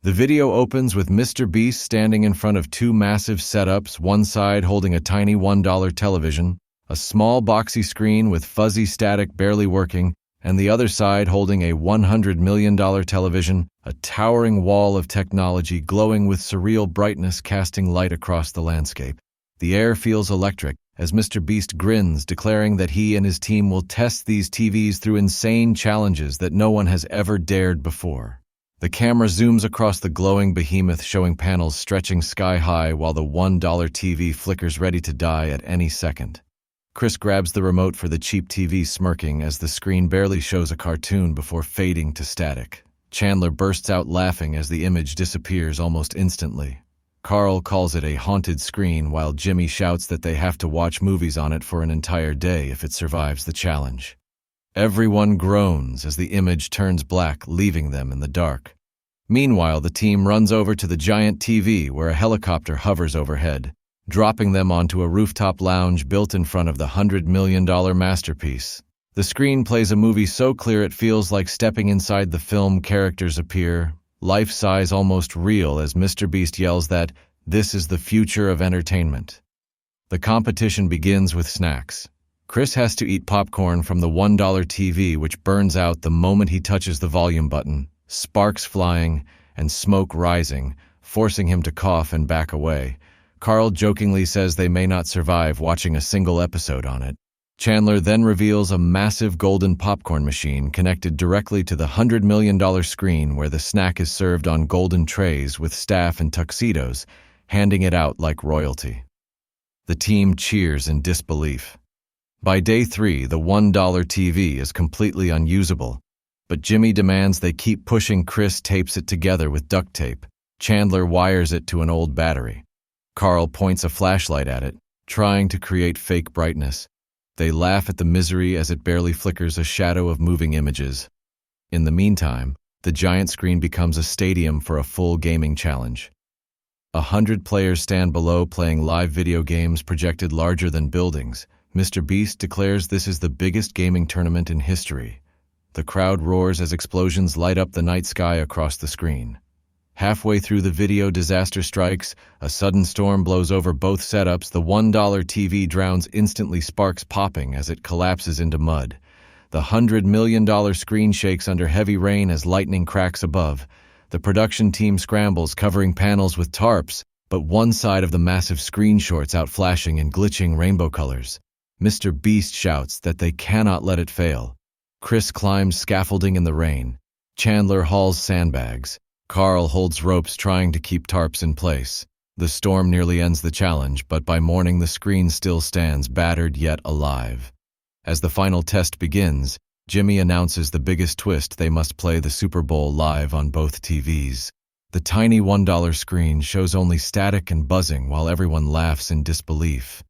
The video opens with Mr. Beast standing in front of two massive setups, one side holding a tiny $1 television, a small boxy screen with fuzzy static barely working, and the other side holding a $100 million television, a towering wall of technology glowing with surreal brightness casting light across the landscape. The air feels electric as Mr. Beast grins, declaring that he and his team will test these TVs through insane challenges that no one has ever dared before. The camera zooms across the glowing behemoth, showing panels stretching sky-high while the $1 TV flickers ready to die at any second. Chris grabs the remote for the cheap TV, smirking as the screen barely shows a cartoon before fading to static. Chandler bursts out laughing as the image disappears almost instantly. Carl calls it a haunted screen, while Jimmy shouts that they have to watch movies on it for an entire day if it survives the challenge. Everyone groans as the image turns black, leaving them in the dark. Meanwhile, the team runs over to the giant TV where a helicopter hovers overhead, dropping them onto a rooftop lounge built in front of the $100 million masterpiece. The screen plays a movie so clear it feels like stepping inside the film. Characters appear, life-size, almost real, as Mr. Beast yells that this is the future of entertainment. The competition begins with snacks. Chris has to eat popcorn from the $1 TV, which burns out the moment he touches the volume button, sparks flying and smoke rising, forcing him to cough and back away. Carl jokingly says they may not survive watching a single episode on it. Chandler then reveals a massive golden popcorn machine connected directly to the $100 million screen, where the snack is served on golden trays with staff and tuxedos, handing it out like royalty. The team cheers in disbelief. By day 3, the $1 TV is completely unusable, but Jimmy demands they keep pushing. Chris tapes it together with duct tape. Chandler wires it to an old battery. Carl points a flashlight at it, trying to create fake brightness. They laugh at the misery as it barely flickers a shadow of moving images. In the meantime, the giant screen becomes a stadium for a full gaming challenge. 100 players stand below playing live video games projected larger than buildings. Mr. Beast declares this is the biggest gaming tournament in history. The crowd roars as explosions light up the night sky across the screen. Halfway through the video, disaster strikes. A sudden storm blows over both setups. The $1 TV drowns instantly, sparks popping as it collapses into mud. The $100 million screen shakes under heavy rain as lightning cracks above. The production team scrambles, covering panels with tarps, but one side of the massive screen shorts out, flashing and glitching rainbow colors. Mr. Beast shouts that they cannot let it fail. Chris climbs scaffolding in the rain. Chandler hauls sandbags. Carl holds ropes, trying to keep tarps in place. The storm nearly ends the challenge, but by morning the screen still stands, battered yet alive. As the final test begins, Jimmy announces the biggest twist: they must play the Super Bowl live on both TVs. The tiny $1 screen shows only static and buzzing while everyone laughs in disbelief.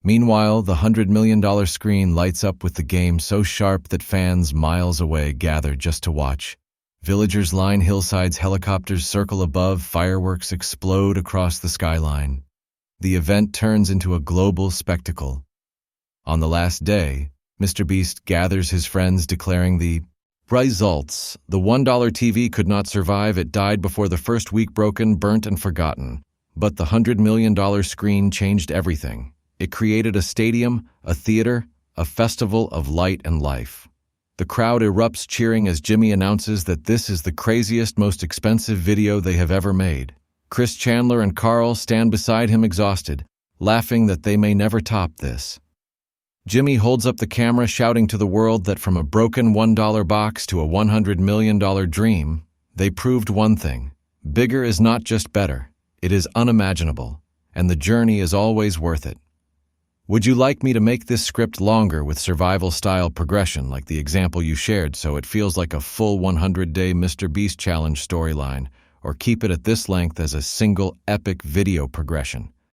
Meanwhile, the $100 million screen lights up with the game so sharp that fans miles away gather just to watch. Villagers line hillsides, helicopters circle above, fireworks explode across the skyline. The event turns into a global spectacle. On the last day, Mr. Beast gathers his friends, declaring the results. The $1 TV could not survive. It died before the first week, broken, burnt, and forgotten. But the $100 million screen changed everything. It created a stadium, a theater, a festival of light and life. The crowd erupts, cheering as Jimmy announces that this is the craziest, most expensive video they have ever made. Chris, Chandler, and Carl stand beside him, exhausted, laughing that they may never top this. Jimmy holds up the camera, shouting to the world that from a broken $1 box to a $100 million dream, they proved one thing: bigger is not just better, it is unimaginable, and the journey is always worth it. Would you like me to make this script longer with survival-style progression like the example you shared, so it feels like a full 100-day Mr. Beast challenge storyline, or keep it at this length as a single epic video progression?